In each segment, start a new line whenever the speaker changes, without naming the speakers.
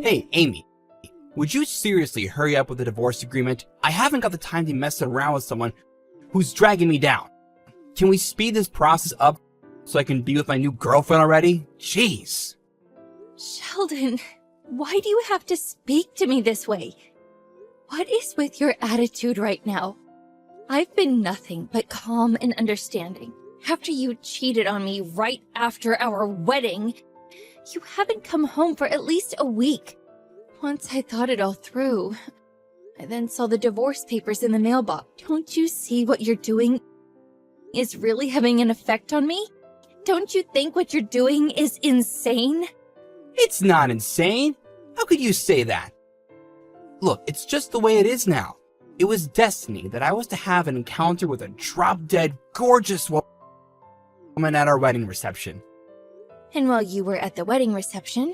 Hey, Amy, would you seriously hurry up with the divorce agreement? I haven't got the time to mess around with someone who's dragging me down. Can we speed this process up so I can be with my new girlfriend already? Jeez.
Sheldon, why do you have to speak to me this way? What is with your attitude right now? I've been nothing but calm and understanding. After you cheated on me right after our wedding, you haven't come home for at least a week. Once I thought it all through, I then saw the divorce papers in the mailbox. Don't you see what you're doing is really having an effect on me? Don't you think what you're doing is insane?
It's not insane. How could you say that? Look, it's just the way it is now. It was destiny that I was to have an encounter with a drop-dead, gorgeous woman at our wedding reception.
And while you were at the wedding reception,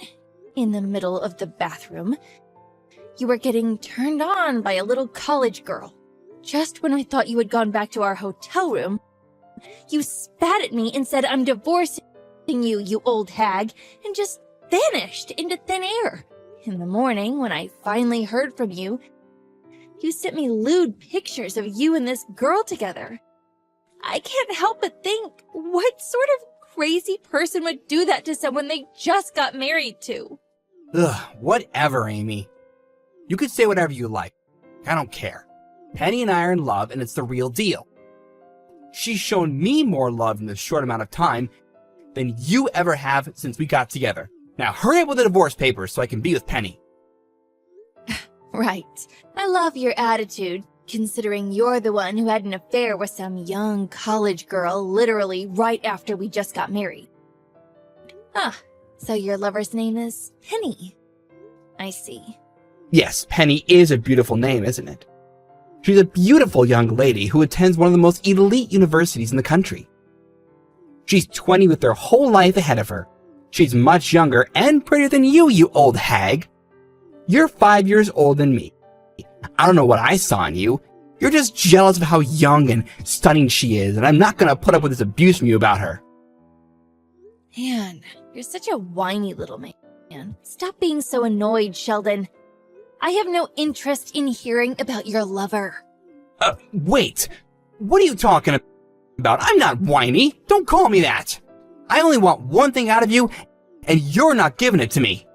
in the middle of the bathroom, you were getting turned on by a little college girl. Just when I thought you had gone back to our hotel room, you spat at me and said, "I'm divorcing you, you old hag," and just vanished into thin air. In the morning, when I finally heard from you, you sent me lewd pictures of you and this girl together. I can't help but think, what sort of crazy person would do that to someone they just got married to?
Ugh, whatever, Amy. You could say whatever you like. I don't care. Penny and I are in love, and it's the real deal. She's shown me more love in this short amount of time than you ever have since we got together. Now hurry up with the divorce papers so I can be with Penny.
Right. I love your attitude, considering you're the one who had an affair with some young college girl literally right after we just got married. Ah, so your lover's name is Penny. I see.
Yes, Penny is a beautiful name, isn't it? She's a beautiful young lady who attends one of the most elite universities in the country. She's 20 with her whole life ahead of her. She's much younger and prettier than you old hag. You're 5 years older than me. I don't know what I saw in you. You're just jealous of how young and stunning she is, and I'm not gonna put up with this abuse from you about her.
Man, you're such a whiny little man. Stop being so annoyed, Sheldon. I have no interest in hearing about your lover.
Wait. What are you talking about? I'm not whiny. Don't call me that. I only want one thing out of you, and you're not giving it to me.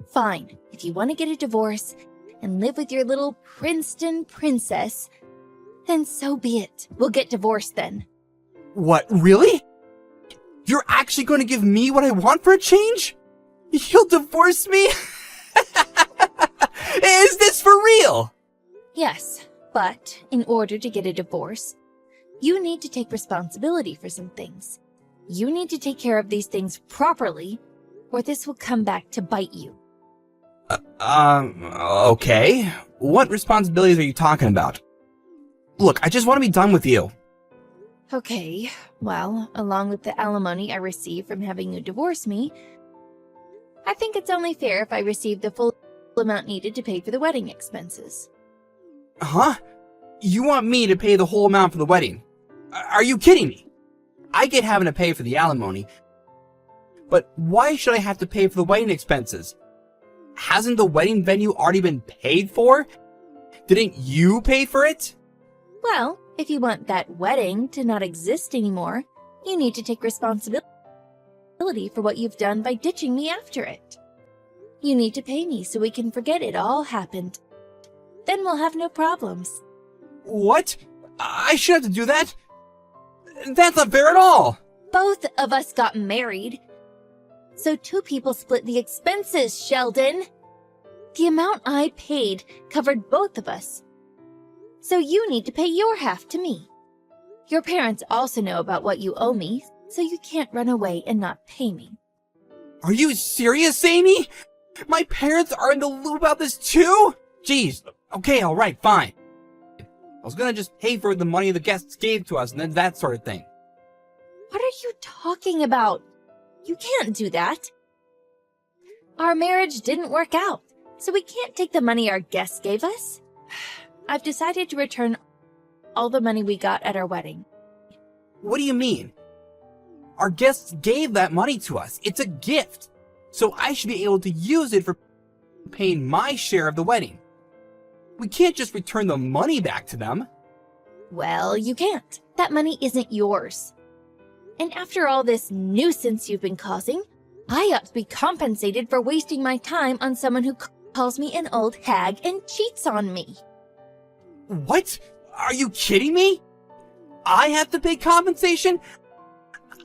Fine. If you want to get a divorce and live with your little Princeton princess, then so be it. We'll get divorced then.
What, really? You're actually going to give me what I want for a change? You'll divorce me? Is this for real?
Yes, but in order to get a divorce, you need to take responsibility for some things. You need to take care of these things properly, or this will come back to bite you.
Okay. What responsibilities are you talking about? Look, I just want to be done with you.
Okay, well, along with the alimony I receive from having you divorce me, I think it's only fair if I receive the full amount needed to pay for the wedding expenses.
Huh? You want me to pay the whole amount for the wedding? Are you kidding me? I get having to pay for the alimony, but why should I have to pay for the wedding expenses? Hasn't the wedding venue already been paid for? Didn't you pay for it?
Well, if you want that wedding to not exist anymore, you need to take responsibility for what you've done by ditching me after it. You need to pay me so we can forget it all happened. Then we'll have no problems.
What? I should have to do that? That's not fair at all.
Both of us got married, so two people split the expenses, Sheldon. The amount I paid covered both of us, so you need to pay your half to me. Your parents also know about what you owe me, so you can't run away and not pay me.
Are you serious, Amy? My parents are in the loop about this too? Jeez. Okay, alright, fine. I was gonna just pay for the money the guests gave to us and then that sort of thing.
What are you talking about? You can't do that. Our marriage didn't work out, so we can't take the money our guests gave us. I've decided to return all the money we got at our wedding.
What do you mean? Our guests gave that money to us. It's a gift. So I should be able to use it for paying my share of the wedding. We can't just return the money back to them.
Well, you can't. That money isn't yours. And after all this nuisance you've been causing, I ought to be compensated for wasting my time on someone who calls me an old hag and cheats on me.
What? Are you kidding me? I have to pay compensation?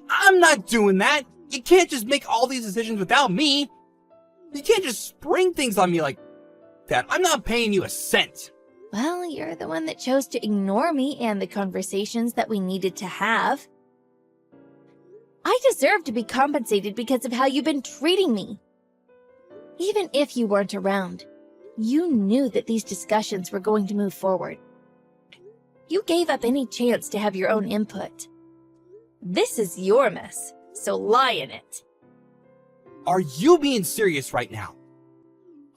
I'm not doing that. You can't just make all these decisions without me. You can't just spring things on me like that. I'm not paying you a cent.
Well, you're the one that chose to ignore me and the conversations that we needed to have. I deserve to be compensated because of how you've been treating me. Even if you weren't around, you knew that these discussions were going to move forward. You gave up any chance to have your own input. This is your mess, so lie in it.
Are you being serious right now?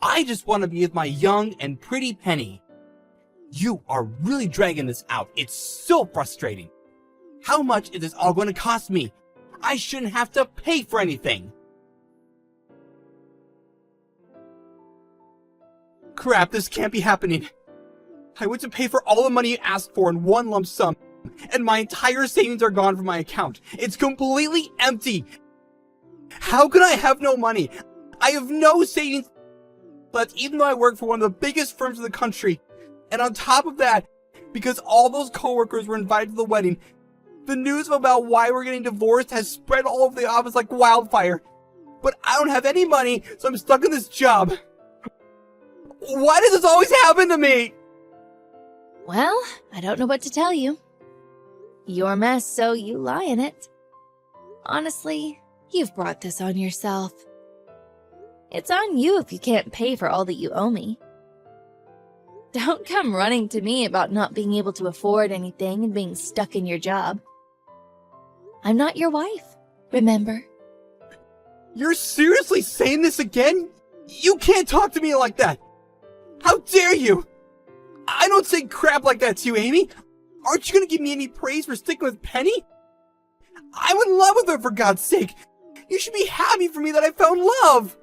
I just want to be with my young and pretty Penny. You are really dragging this out. It's so frustrating. How much is this all going to cost me? I shouldn't have to pay for anything. Crap, this can't be happening. I went to pay for all the money you asked for in one lump sum, and my entire savings are gone from my account. It's completely empty. How can I have no money? I have no savings left, even though I work for one of the biggest firms in the country. And on top of that, because all those coworkers were invited to the wedding, the news about why we're getting divorced has spread all over the office like wildfire. But I don't have any money, so I'm stuck in this job. Why does this always happen to me?
Well, I don't know what to tell you. Your mess, so you lie in it. Honestly, you've brought this on yourself. It's on you if you can't pay for all that you owe me. Don't come running to me about not being able to afford anything and being stuck in your job. I'm not your wife, remember?
You're seriously saying this again? You can't talk to me like that. How dare you? I don't say crap like that to you, Amy. Aren't you gonna give me any praise for sticking with Penny? I'm in love with her, for God's sake. You should be happy for me that I found love.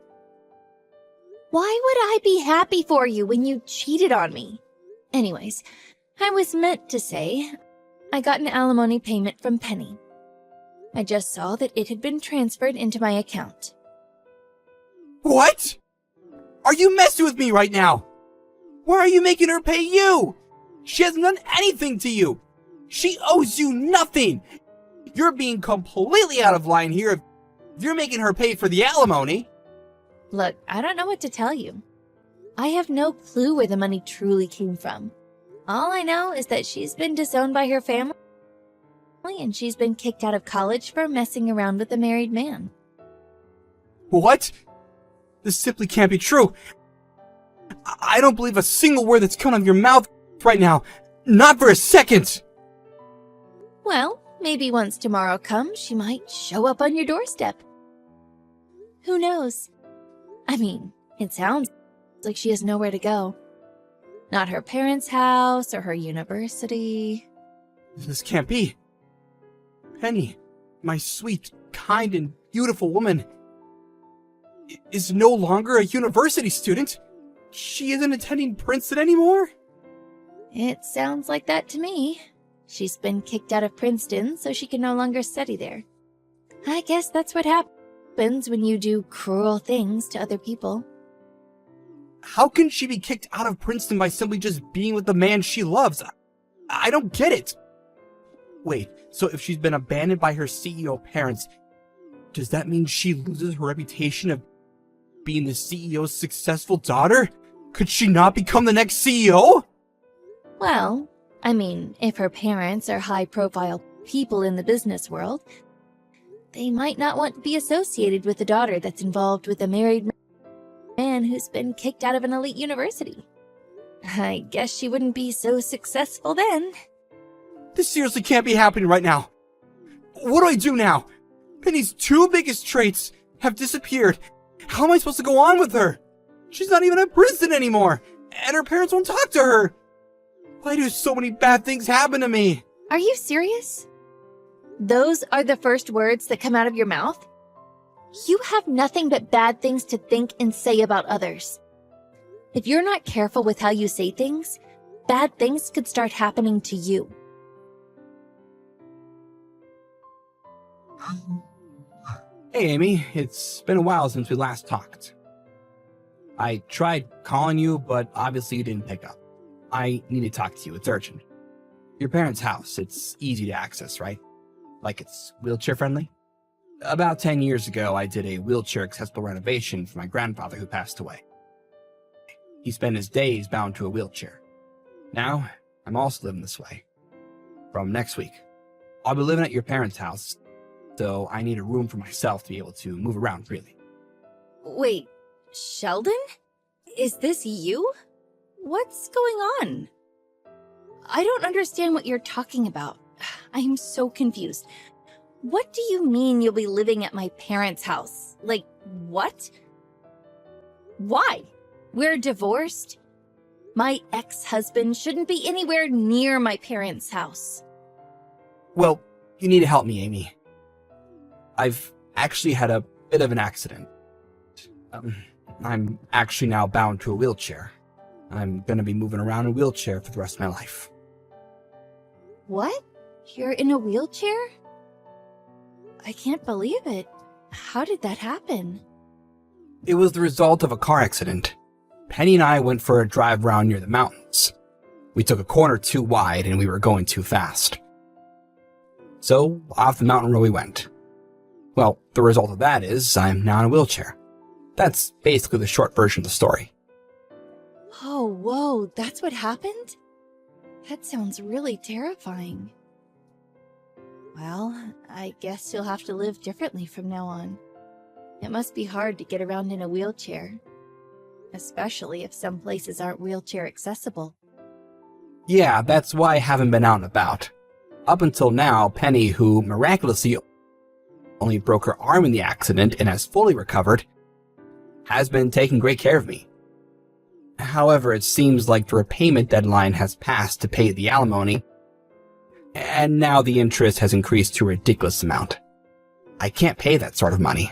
Why would I be happy for you when you cheated on me? Anyways, I was meant to say I got an alimony payment from Penny. I just saw that it had been transferred into my account.
What? Are you messing with me right now? Why are you making her pay you? She hasn't done anything to you. She owes you nothing. You're being completely out of line here if you're making her pay for the alimony.
Look, I don't know what to tell you. I have no clue where the money truly came from. All I know is that she's been disowned by her family and she's been kicked out of college for messing around with a married man.
What? This simply can't be true. I don't believe a single word that's coming out of your mouth right now. Not for a second.
Well, maybe once tomorrow comes, she might show up on your doorstep. Who knows? I mean, it sounds like she has nowhere to go. Not her parents' house or her university.
This can't be. Penny, my sweet, kind, and beautiful woman, is no longer a university student. She isn't attending Princeton anymore?
It sounds like that to me. She's been kicked out of Princeton, so she can no longer study there. I guess that's what happens when you do cruel things to other people.
How can she be kicked out of Princeton by simply just being with the man she loves? I don't get it. Wait, so if she's been abandoned by her CEO parents, does that mean she loses her reputation of being the CEO's successful daughter? Could she not become the next CEO?
Well, I mean, if her parents are high-profile people in the business world, they might not want to be associated with a daughter that's involved with a married man who's been kicked out of an elite university. I guess she wouldn't be so successful then.
This seriously can't be happening right now. What do I do now? Penny's two biggest traits have disappeared. How am I supposed to go on with her? She's not even at Princeton anymore, and her parents won't talk to her. Why do so many bad things happen to me?
Are you serious? Those are the first words that come out of your mouth? You have nothing but bad things to think and say about others. If you're not careful with how you say things, bad things could start happening to you.
Hey, Amy, it's been a while since we last talked. I tried calling you, but obviously you didn't pick up. I need to talk to you. It's urgent. Your parents' house, it's easy to access, right? Like it's wheelchair friendly? About 10 years ago, I did a wheelchair accessible renovation for my grandfather who passed away. He spent his days bound to a wheelchair. Now, I'm also living this way. From next week, I'll be living at your parents' house, so I need a room for myself to be able to move around freely.
Wait, Sheldon? Is this you? What's going on? I don't understand what you're talking about. I'm so confused. What do you mean you'll be living at my parents' house? Like, what? Why? We're divorced? My ex-husband shouldn't be anywhere near my parents' house.
Well, you need to help me, Amy. I've actually had a bit of an accident. I'm actually now bound to a wheelchair. I'm gonna be moving around in a wheelchair for the rest of my life.
What? You're in a wheelchair? I can't believe it. How did that happen?
It was the result of a car accident. Penny and I went for a drive around near the mountains. We took a corner too wide and we were going too fast. So, off the mountain road we went. Well, the result of that is I'm now in a wheelchair. That's basically the short version of the story.
Oh, whoa, that's what happened? That sounds really terrifying. Well, I guess you'll have to live differently from now on. It must be hard to get around in a wheelchair, especially if some places aren't wheelchair accessible.
Yeah, that's why I haven't been out and about. Up until now, Penny, who miraculously only broke her arm in the accident and has fully recovered, has been taking great care of me. However, it seems like the repayment deadline has passed to pay the alimony, and now the interest has increased to a ridiculous amount. I can't pay that sort of money.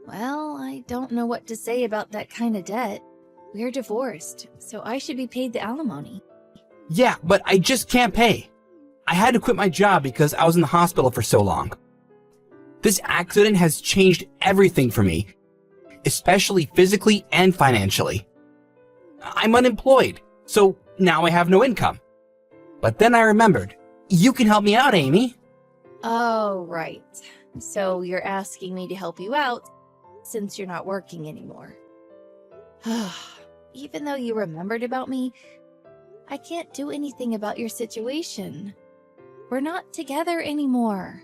Well, I don't know what to say about that kind of debt. We're divorced, so I should be paid the alimony.
Yeah, but I just can't pay. I had to quit my job because I was in the hospital for so long. This accident has changed everything for me, especially physically and financially. I'm unemployed, so now I have no income. But then I remembered, you can help me out, Amy.
Oh, right. So you're asking me to help you out since you're not working anymore. Even though you remembered about me, I can't do anything about your situation. We're not together anymore.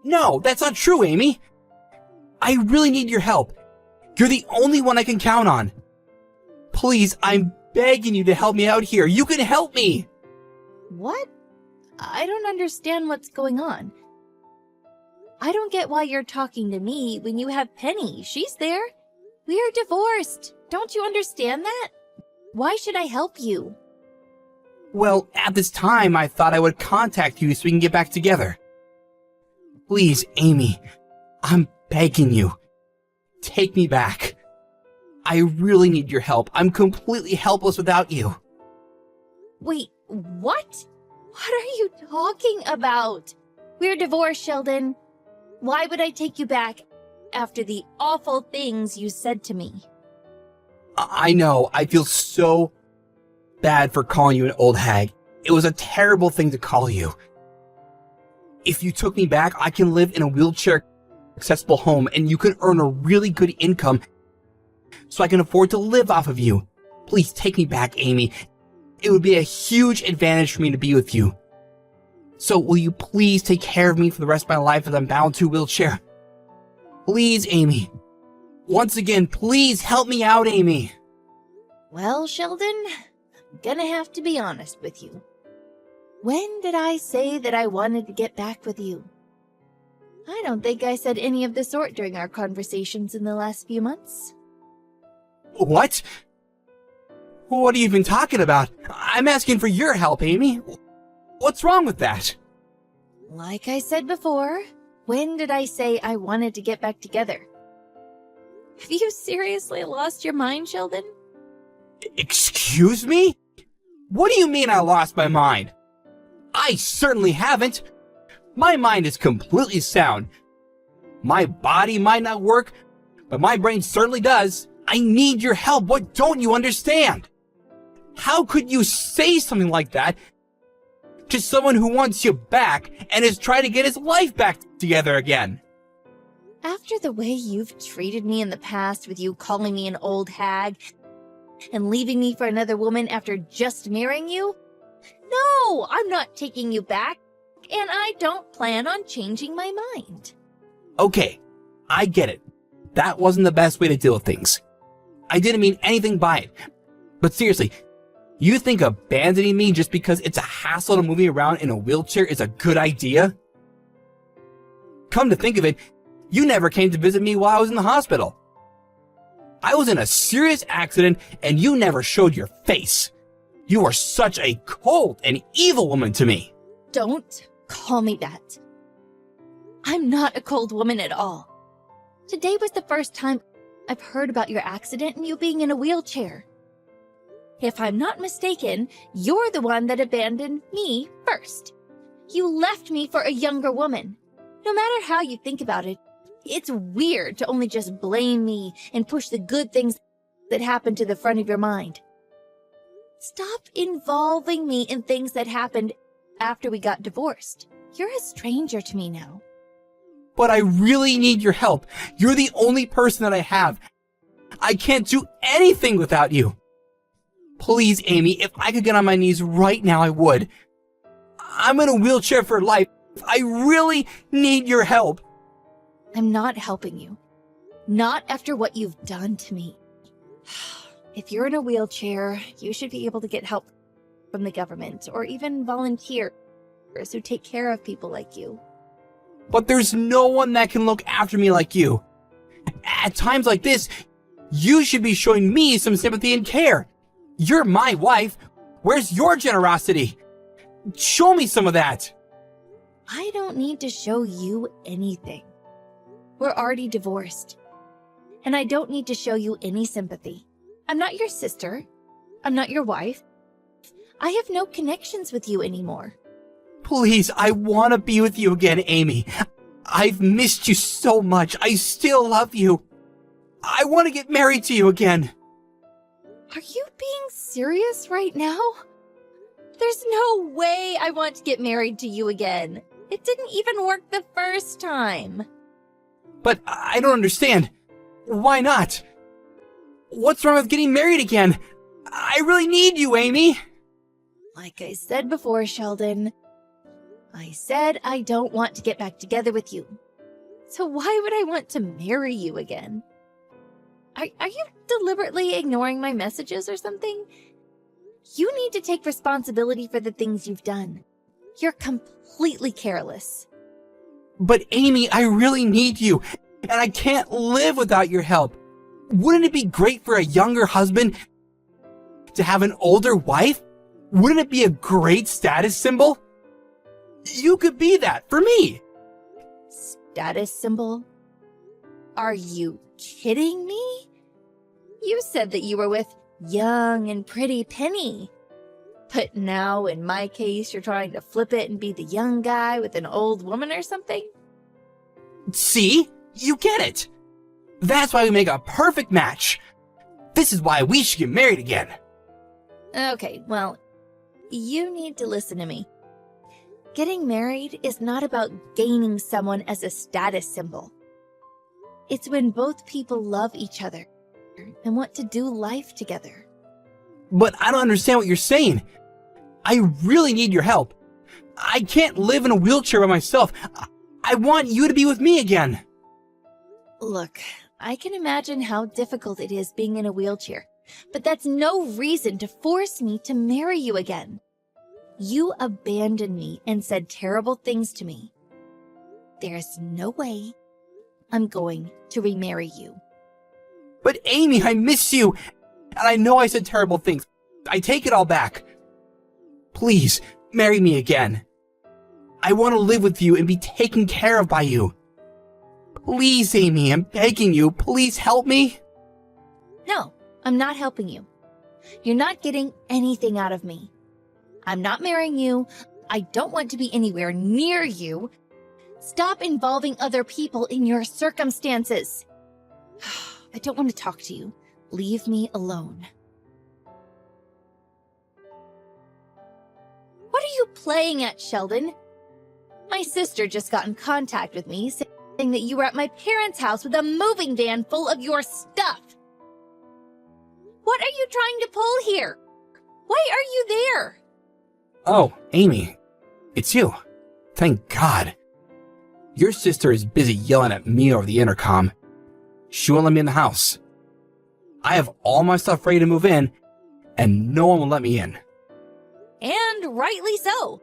No, that's not true, Amy. I really need your help. You're the only one I can count on. Please, I'm begging you to help me out here. You can help me.
What? I don't understand what's going on. I don't get why you're talking to me when you have Penny. She's there. We are divorced. Don't you understand that? Why should I help you?
Well, at this time, I thought I would contact you so we can get back together. Please, Amy, I'm begging you. Take me back. I really need your help. I'm completely helpless without you.
Wait, what? What are you talking about? We're divorced, Sheldon. Why would I take you back after the awful things you said to me?
I know. I feel so bad for calling you an old hag. It was a terrible thing to call you. If you took me back, I can live in a wheelchair accessible home and you can earn a really good income so I can afford to live off of you. Please take me back, Amy. It would be a huge advantage for me to be with you. So will you please take care of me for the rest of my life as I'm bound to a wheelchair? Please, Amy. Once again, please help me out, Amy.
Well, Sheldon, I'm gonna have to be honest with you. When did I say that I wanted to get back with you? I don't think I said any of the sort during our conversations in the last few months.
What? What are you even talking about? I'm asking for your help, Amy. What's wrong with that?
Like I said before, when did I say I wanted to get back together? Have you seriously lost your mind, Sheldon?
Excuse me? What do you mean I lost my mind? I certainly haven't. My mind is completely sound. My body might not work, but my brain certainly does. I need your help. What don't you understand? How could you say something like that to someone who wants you back and is trying to get his life back together again?
After the way you've treated me in the past, with you calling me an old hag and leaving me for another woman after just marrying you? No, I'm not taking you back, and I don't plan on changing my mind.
Okay, I get it. That wasn't the best way to deal with things. I didn't mean anything by it. But seriously, you think abandoning me just because it's a hassle to move me around in a wheelchair is a good idea? Come to think of it, you never came to visit me while I was in the hospital. I was in a serious accident and you never showed your face. You are such a cold and evil woman to me.
Don't call me that. I'm not a cold woman at all. Today was the first time I've heard about your accident and you being in a wheelchair. If I'm not mistaken, you're the one that abandoned me first. You left me for a younger woman. No matter how you think about it, it's weird to only just blame me and push the good things that happened to the front of your mind. Stop involving me in things that happened after we got divorced. You're a stranger to me now.
But I really need your help. You're the only person that I have. I can't do anything without you. Please, Amy, if I could get on my knees right now, I would. I'm in a wheelchair for life. I really need your help.
I'm not helping you. Not after what you've done to me. If you're in a wheelchair, you should be able to get help from the government or even volunteers who take care of people like you.
But there's no one that can look after me like you. At times like this, you should be showing me some sympathy and care. You're my wife. Where's your generosity? Show me some of that.
I don't need to show you anything. We're already divorced. And I don't need to show you any sympathy. I'm not your sister. I'm not your wife. I have no connections with you anymore.
Please, I want to be with you again, Amy. I've missed you so much. I still love you. I want to get married to you again.
Are you being serious right now? There's no way I want to get married to you again. It didn't even work the first time.
But I don't understand. Why not? What's wrong with getting married again? I really need you, Amy.
Like I said before, Sheldon, I said I don't want to get back together with you. So why would I want to marry you again? Are you deliberately ignoring my messages or something? You need to take responsibility for the things you've done. You're completely careless.
But Amy, I really need you, and I can't live without your help. Wouldn't it be great for a younger husband to have an older wife? Wouldn't it be a great status symbol? You could be that for me.
Status symbol? Are you kidding me? You said that you were with young and pretty Penny. But now, in my case, you're trying to flip it and be the young guy with an old woman or something?
See? You get it. That's why we make a perfect match. This is why we should get married again.
Okay, well, you need to listen to me. Getting married is not about gaining someone as a status symbol. It's when both people love each other and want to do life together.
But I don't understand what you're saying. I really need your help. I can't live in a wheelchair by myself. I want you to be with me again.
Look, I can imagine how difficult it is being in a wheelchair, but that's no reason to force me to marry you again. You abandoned me and said terrible things to me. There's no way I'm going to remarry you.
But Amy, I miss you. And I know I said terrible things. I take it all back. Please, marry me again. I want to live with you and be taken care of by you. Please, Amy, I'm begging you. Please help me.
No, I'm not helping you. You're not getting anything out of me. I'm not marrying you. I don't want to be anywhere near you. Stop involving other people in your circumstances. I don't want to talk to you. Leave me alone. What are you playing at, Sheldon? My sister just got in contact with me saying that you were at my parents' house with a moving van full of your stuff. What are you trying to pull here? Why are you there?
Oh, Amy, it's you. Thank God. Your sister is busy yelling at me over the intercom. She won't let me in the house. I have all my stuff ready to move in, and no one will let me in.
And rightly so.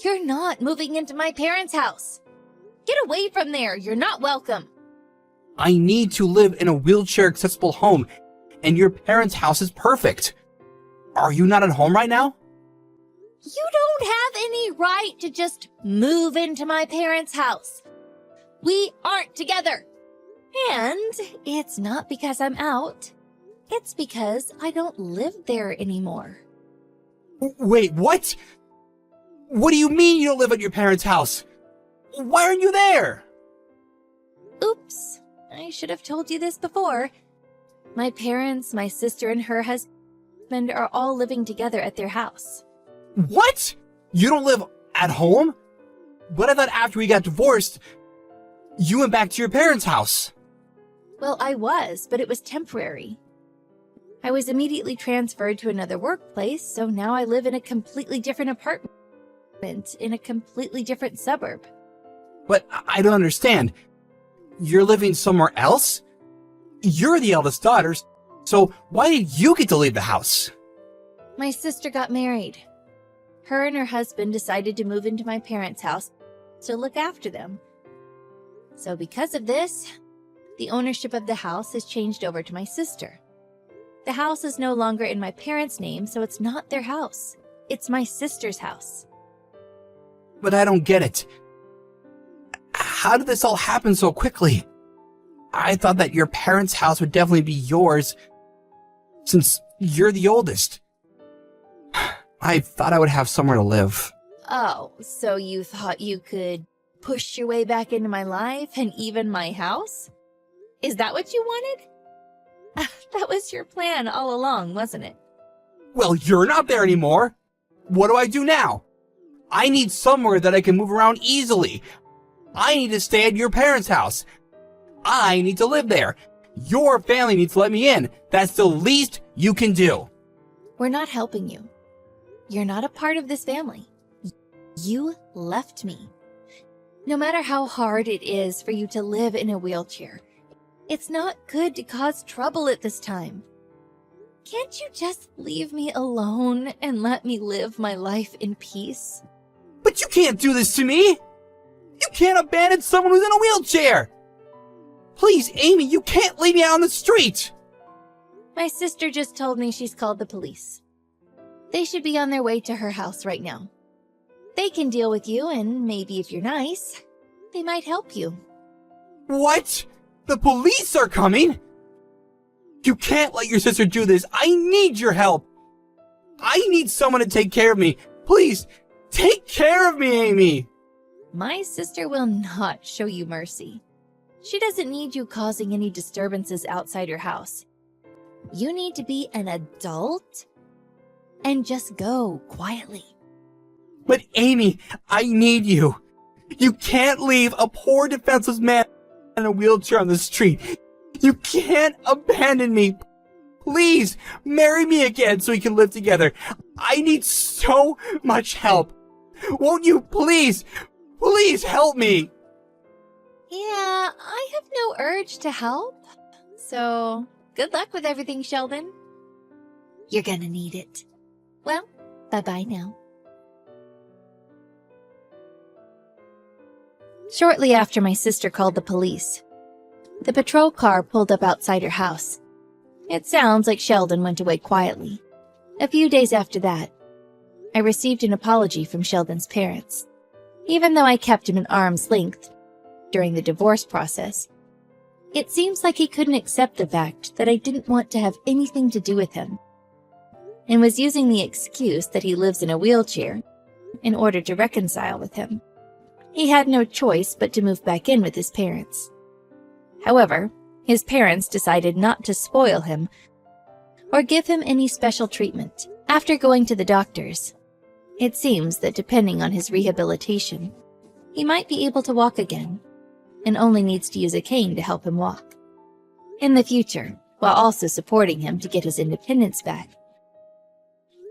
You're not moving into my parents' house. Get away from there. You're not welcome.
I need to live in a wheelchair-accessible home, and your parents' house is perfect. Are you not at home right now?
You don't have any right to just move into my parents' house. We aren't together. And it's not because I'm out. It's because I don't live there anymore.
Wait, what? What do you mean you don't live at your parents' house? Why aren't you there?
Oops, I should have told you this before. My parents, my sister, and her husband are all living together at their house.
What? You don't live at home? But I thought after we got divorced, you went back to your parents' house.
Well, I was, but it was temporary. I was immediately transferred to another workplace, so now I live in a completely different apartment in a completely different suburb.
But I don't understand. You're living somewhere else? You're the eldest daughter, so why did you get to leave the house?
My sister got married. Her and her husband decided to move into my parents' house to look after them. So because of this, the ownership of the house has changed over to my sister. The house is no longer in my parents' name, so it's not their house. It's my sister's house.
But I don't get it. How did this all happen so quickly? I thought that your parents' house would definitely be yours, since you're the oldest. I thought I would have somewhere to live.
Oh, so you thought you could push your way back into my life and even my house? Is that what you wanted? That was your plan all along, wasn't it?
Well, you're not there anymore. What do I do now? I need somewhere that I can move around easily. I need to stay at your parents' house. I need to live there. Your family needs to let me in. That's the least you can do.
We're not helping you. You're not a part of this family. You left me. No matter how hard it is for you to live in a wheelchair, it's not good to cause trouble at this time. Can't you just leave me alone and let me live my life in peace?
But you can't do this to me. You can't abandon someone who's in a wheelchair. Please, Amy, you can't leave me out on the street.
My sister just told me she's called the police. They should be on their way to her house right now. They can deal with you, and maybe if you're nice, they might help you.
What? The police are coming? You can't let your sister do this. I need your help. I need someone to take care of me. Please, take care of me, Amy.
My sister will not show you mercy. She doesn't need you causing any disturbances outside her house. You need to be an adult and just go quietly.
But Amy, I need you. You can't leave a poor defenseless man in a wheelchair on the street. You can't abandon me. Please, marry me again so we can live together. I need so much help. Won't you please help me?
Yeah, I have no urge to help. So, good luck with everything, Sheldon. You're gonna need it. Well, bye-bye now. Shortly after my sister called the police, the patrol car pulled up outside her house. It sounds like Sheldon went away quietly. A few days after that, I received an apology from Sheldon's parents. Even though I kept him at arm's length during the divorce process, it seems like he couldn't accept the fact that I didn't want to have anything to do with him. and was using the excuse that he lives in a wheelchair in order to reconcile with him. He had no choice but to move back in with his parents. However, his parents decided not to spoil him or give him any special treatment. After going to the doctors, it seems that depending on his rehabilitation, he might be able to walk again and only needs to use a cane to help him walk. In the future, while also supporting him to get his independence back,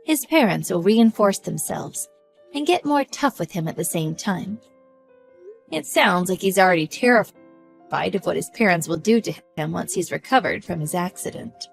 his parents will reinforce themselves and get more tough with him at the same time. It sounds like he's already terrified of what his parents will do to him once he's recovered from his accident.